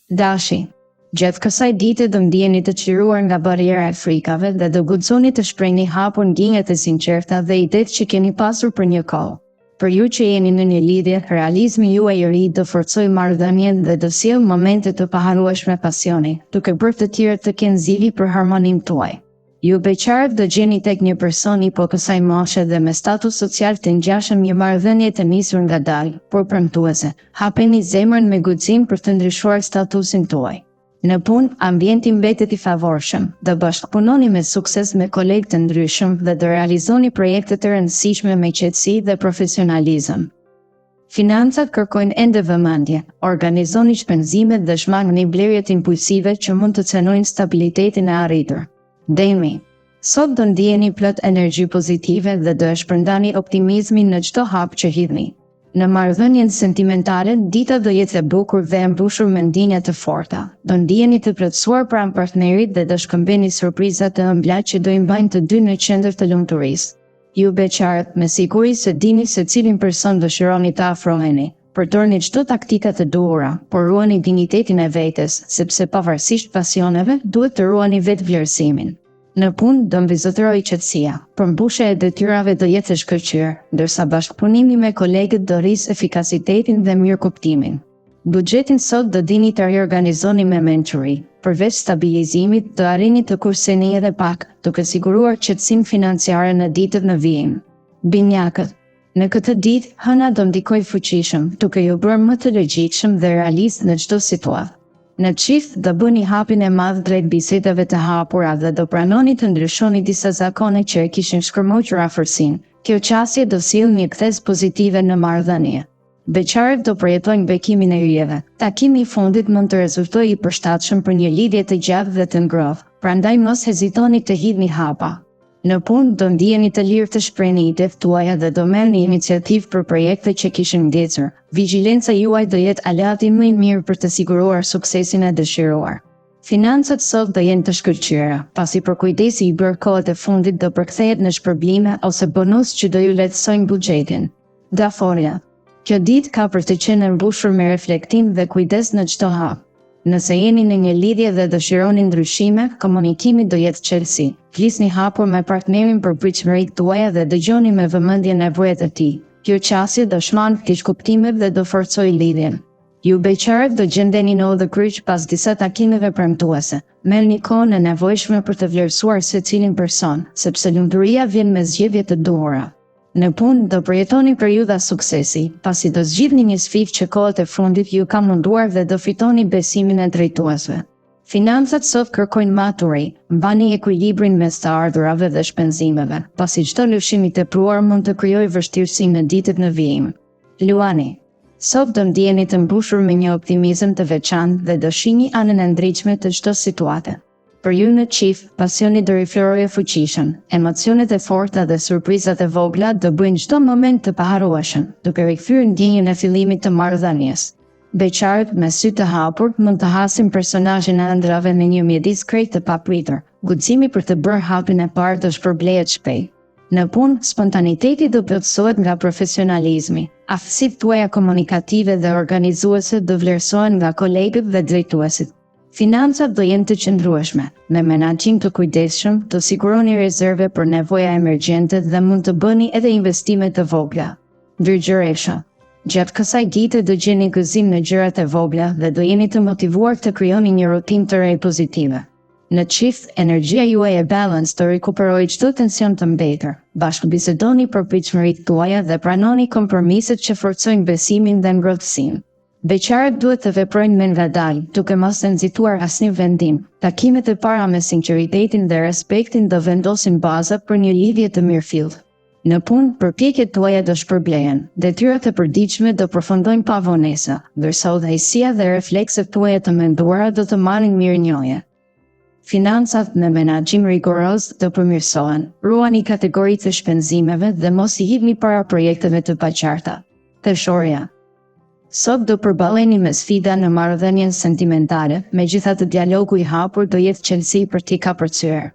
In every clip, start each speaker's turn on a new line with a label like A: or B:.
A: Dashi. Gjatë kësaj dite do ndjeni të çliruar nga barriera e frikave dhe do guxoni të shprehni hapur ndjenjat e sinqerta dhe idetë që keni pasur për një kohë. Për ju që jeni në një lidhje, realizmi juaj I ri do forcojë marrëdhënien dhe do sjellë momente të paharrueshme pasioni, duke bërë të tjerët të kenë zili për harmoninë tuaj. Ju beqarët do gjeni tek një person I po kësaj moshe dhe me status social të ngjashëm një marrëdhënie të nisur ngadalë, por premtuese. Hapeni zemrën me guxim për të ndryshuar statusin tuaj. Në punë, ambienti mbetet I favorshëm, do bashkëpunoni me sukses me kolegë të ndryshëm dhe do realizoni projekte të rëndësishme me qetësi dhe profesionalizëm. Financat kërkojnë ende vëmendje, organizoni shpenzimet dhe shmangni blerjet impulsive që mund të cenojnë stabilitetin e arritur. Demi. Sot do ndjeni plot energji pozitive dhe do e shpërndani optimizmin në çdo hap që hidhni. Në marrëdhënien sentimentale, dita do jetë e bukur dhe e mbushur me ndjenja të forta. Do ndjeni të plotësuar pranë partnerit dhe do shkëmbeni surpriza të ëmbla që do I mbajnë të dy në qendër të lumturisë. Ju beqarët, me siguri se dini se cilin person dëshironi të afroheni. Përdorni çdo taktika të duhura, por ruani dignitetin e vetes, sepse pavarësisht pasioneve, duhet të ruani vetvlerësimin. Në punë do mbizotëroj qetësia, përmbushja e detyrave do jetë e shkëlqyer, ndërsa bashkëpunimi me kolegët do rrisë efikasitetin dhe mirëkuptimin. Buxhetin sot do dini të riorganizoni me mençuri. Përveç stabilizimit, do arrini të kurseni edhe pak, duke siguruar qetësinë financiare në ditët në vijim. Binjakët. Në këtë ditë, hëna do ndikojë fuqishëm, duke ju bërë më të logjikshëm dhe realist në çdo situatë. Në çift do bëni hapin e madh drejt bisedave të hapura dhe do pranoni të ndryshoni disa zakone që e kishin shkërmoqur afërsinë. Kjo qasje do sjellë një kthes pozitive në marrëdhënie. Beqarët do përjetojnë bekimin e yjeve. Takimi I fundit mund të rezultojë I përshtatshëm për një lidhje të gjatë dhe të ngrohtë, prandaj mos hezitoni të hidhni hapa. Në punë do ndjeni të lirë të shprehni idetë tuaja dhe do merrni iniciativë për projekte që kishin ngecur. Vigjilenca juaj do jetë aleati më I mirë për të siguruar suksesin e dëshiruar. Financat sot do jenë të shkëlqyera, pasi përkujdesi I bërë kohët e fundit do përkthehet në shpërblime ose bonus që do ju lehtësojnë buxhetin. Daforia. Kjo ditë ka për të qenë e mbushur me reflektim dhe kujdes në çdo hap. Nëse jeni në një lidhje dhe dëshironi ndryshime, komunikimi do jetë çelësi. Flisni hapur me partnerin për pritshmëritë tuaja dhe dëgjoni me vëmendje nevojat e tij. Kjo qasje do shmang keqkuptimet dhe do forcojë lidhjen. Ju beqarët do gjendeni në udhëkryq pas disa takimeve premtuese. Merrni kohën e nevojshme për të vlerësuar secilin person, sepse lumturia vjen me zgjedhje të duhura. Në punë do përjetoni periudha suksesi, pasi do zgjidhni një sfidë që kohët e fundit ju ka munduar dhe do fitoni besimin e drejtuesve. Financat sot kërkojnë maturi, mbani ekuilibrin mes të ardhurave dhe shpenzimeve, pasi çdo lëshim I tepruar mund të krijojë vështirësi në ditët në vijim. Luani. Sot do ndjeni të mbushur me një optimizëm të veçantë dhe do shihni anën e ndritshme të çdo situate. Për ju në çift, pasioni do riflorojë fuqishëm, emocionet e forta dhe surprizat e vogla do bëjnë çdo moment të paharrueshëm, duke rikthyer ndjenjën e fillimit të marrëdhënies. Beqarët me sy të hapur mund të hasin personazhin e ëndrave në një mjedis krejt të papritur. Guximi për të bërë hapin e parë do shpërblehet shpejt. Në punë, spontaniteti do plotësohet nga profesionalizmi. Aftësitë tuaja komunikative dhe organizuese do vlerësohen nga kolegët dhe drejtuesit. Financat do jenë të qëndrueshme. Me menaxhim të kujdesshëm, do siguroni rezerve për nevoja emergjente dhe mund të bëni edhe investime të vogla. Virgjëresha. Gjatë kësaj dite do gjeni gëzim në gjërat e vogla dhe do jeni të motivuar të krijoni një rutinë të re pozitive. Në çift, energjia juaj e balance do rikuperojë çdo tension të mbetur. Bashkë bisedoni për pritshmëritë tuaja dhe pranoni kompromiset që forcojnë besimin dhe ngrohtësinë. Beqarët duhet të veprojnë me ngadalë, duke mos nxituar asnjë vendim. Takimet e para me sinqeritetin dhe respektin do vendosin baza për një lidhje të mirëfillt. Në punë, përpjekjet tuaja do shpërblehen. Detyrat e përditshme do përfundojnë pa vonesa, ndërsa udhëheqësia dhe reflekset tuaja të menduara do të marrin mirënjohje. Financat me menaxhim rigoroz do përmirësohen. Ruani kategoritë e shpenzimeve dhe mos I hidhni para projekteve të paqarta. Teshoria. Sot do përballeni me sfida në marrëdhënien sentimentale, megjithatë dialogu I hapur do jetë çelësi për t'i kapërcyer.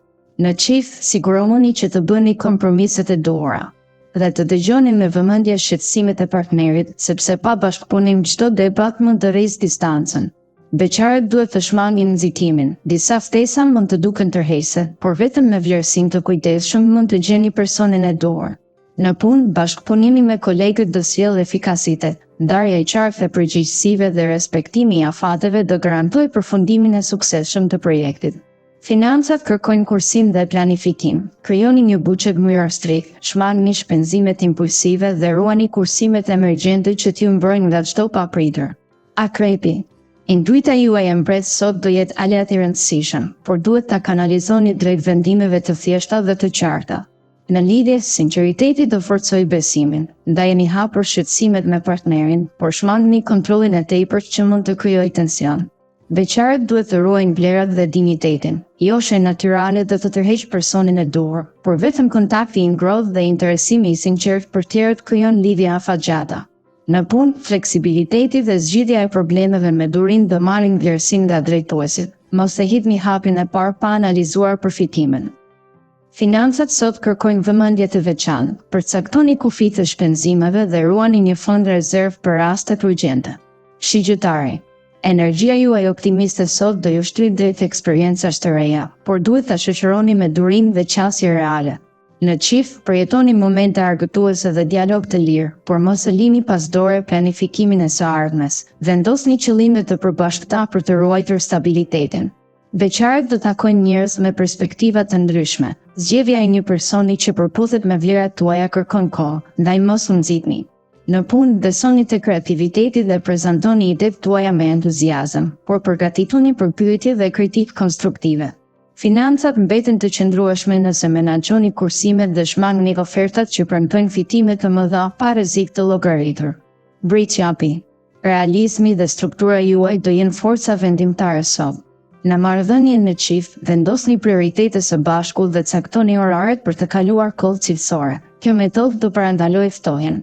A: Në çift, sigurohuni që të bëni kompromiset e duhura dhe të dëgjoni me vëmendje shqetësimet e partnerit, sepse pa bashkëpunim çdo debat mund të rrisë distancën. Beqarët duhet të shmangin nxitimin. Disa ftesa mund të duken tërheqëse, por vetëm me vlerësim të kujdesshëm mund të gjeni personin e duhur. Në punë, bashkëpunimi me kolegët do sjellë efikasitet. Ndarja e qartë e përgjegjësive dhe respektimi i afateve do garantojë përfundimin e suksesshëm të projektit. Financat kërkojnë kursim dhe planifikim. Krijoni një buxhet mirë strikt, shmangni shpenzimet impulsive dhe ruani kursimet emergjente që t'ju mbrojnë nga çdo papritur. Akrepi. Intuita juaj e mbretës sot do jetë aleat i rëndësishëm, por duhet ta kanalizoni drejt vendimeve të thjeshta dhe të qarta. Në lidhje, sinqeriteti do forcojë besimin. Ndajeni hapur shqetësimet me partnerin, por shmangni kontrollin e tepërt që mund të krijojë tension. Beqarët duhet të ruajnë vlerat dhe dinjitetin. Jo shenjë natyrale do të tërheqë personin e duhur, por vetëm kontakti i ngrohtë dhe interesimi i sinqert për tjerët krijon lidhje afatgjata. Në punë, fleksibiliteti dhe zgjidhja e problemeve me durim do marrin vlerësim nga drejtuesit. Mos e hidhni hapin e parë pa analizuar përfitimin. Financat sot kërkojnë vëmendje të veçantë. Përcaktoni kufijtë e shpenzimeve dhe ruani një fond rezervë për raste urgjente. Shigjetari. Energjia juaj optimiste sot do ju shtrit drejt eksperiencash të reja, por duhet ta shoqëroni me durim dhe qasje reale. Në çift, përjetoni momente argëtuese dhe dialog të lirë, por mos e lini pas dore planifikimin e së ardhmes. Vendosni qëllime të përbashkëta për të ruajtur stabilitetin. Beqarët do takojnë njerëz me perspektiva të ndryshme. Zgjedhja e një personi që përputhet me vlerat tuaja kërkon kohë, ndaj mos u nxitni. Në punë, besoni te kreativiteti dhe prezantoni idetë tuaja me entuziazëm, por përgatituni për pyetje dhe kritikë konstruktive. Financat mbeten të qëndrueshme nëse menaxhoni kursimet dhe shmangni ofertat që premtojnë fitime të mëdha pa rrezik të llogaritur. Briqapi. Realizmi dhe struktura juaj do jenë forca vendimtare sot. Në marrëdhënien në çift, vendosni prioritete së bashku dhe caktoni oraret për të kaluar kohë cilësore. Kjo metodë do parandalojë ftohen.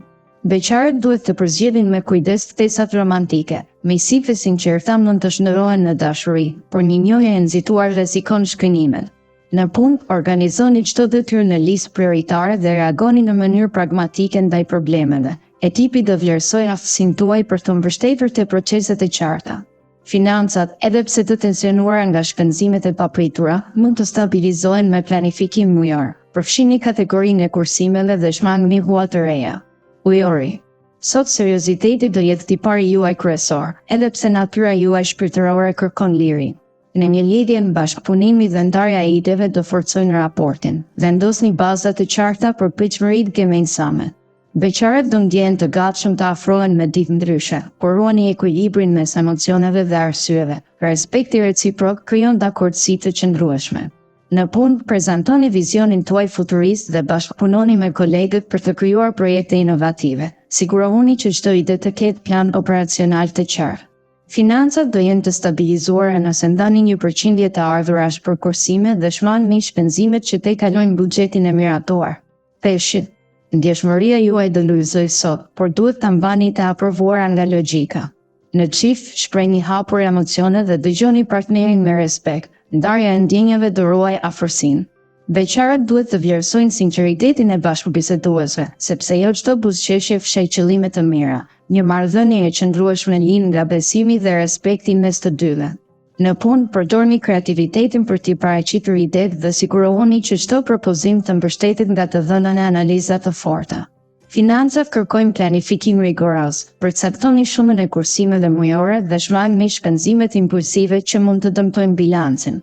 A: Beqarët duhet të përzgjedhin me kujdes ftesat romantike. Mejsitë e sinqerta mund të shndërrohen në dashuri, por një njohje e nxituar rrezikon shkënimet. Në punë, organizoni çdo detyrë në listë prioritare dhe reagoni në mënyrë pragmatike ndaj problemeve. Ekipi do vlerësojë aftësinë tuaj për të mbështetur te proceset e qarta. Financat, edhe pse të tensionuara nga shpenzimet e papritura, mund të stabilizohen me planifikim mujor. Përfshini kategorinë e kursimeve dhe shmangni hua të reja. Ujori. Sot serioziteti do jetë tipari juaj kryesor, edhe pse natyra juaj shpirtërore kërkon liri. Në një lidhje bashkëpunimi dhe ndarja e ideve do forcojnë raportin. Vendosni baza të qarta për pritshmëritë gjemensame. Beqarët do ndjehen të gatshëm të afrohen me ditë ndryshe, por ruani ekuilibrin mes emocioneve dhe arsyeve. Respekti reciprok krijon dakordsi të qëndrueshme. Në punë, prezantoni vizionin tuaj futurist dhe bashkëpunoni me kolegët për të krijuar projekte inovative. Sigurohuni që çdo ide të ketë plan operacional të qartë. Financat do jenë të stabilizuara nëse ndani një përqindje të ardhurash për kursime dhe shmangni shpenzimet që tejkalojnë buxhetin e miratuar. Peshqit. Ndjeshmëria juaj do luizojë sot, por duhet ta mbani të aprovuara nga logjika. Në çift, shprehni hapur emocione dhe dëgjoni partnerin me respekt. Ndarja e ndjenjave do ruaj afërsinë. Beqarët duhet të vlerësojnë sinqeritetin e bashkëbiseduesve, sepse jo çdo buzëqeshje fsheh qëllime të mira. Një marrëdhënie e qëndrueshme lind nga besimi dhe respekti mes të dyve. Në punë, përdorni kreativitetin për t'i paraqitur idetë dhe sigurohuni që çdo propozim të mbështetet nga të dhënat e analiza të forta. Financat kërkojnë planifikim rigoroz, përcaktoni shumën e kursimeve mujore dhe shmangni shpenzimet impulsive që mund të dëmtojnë bilancin.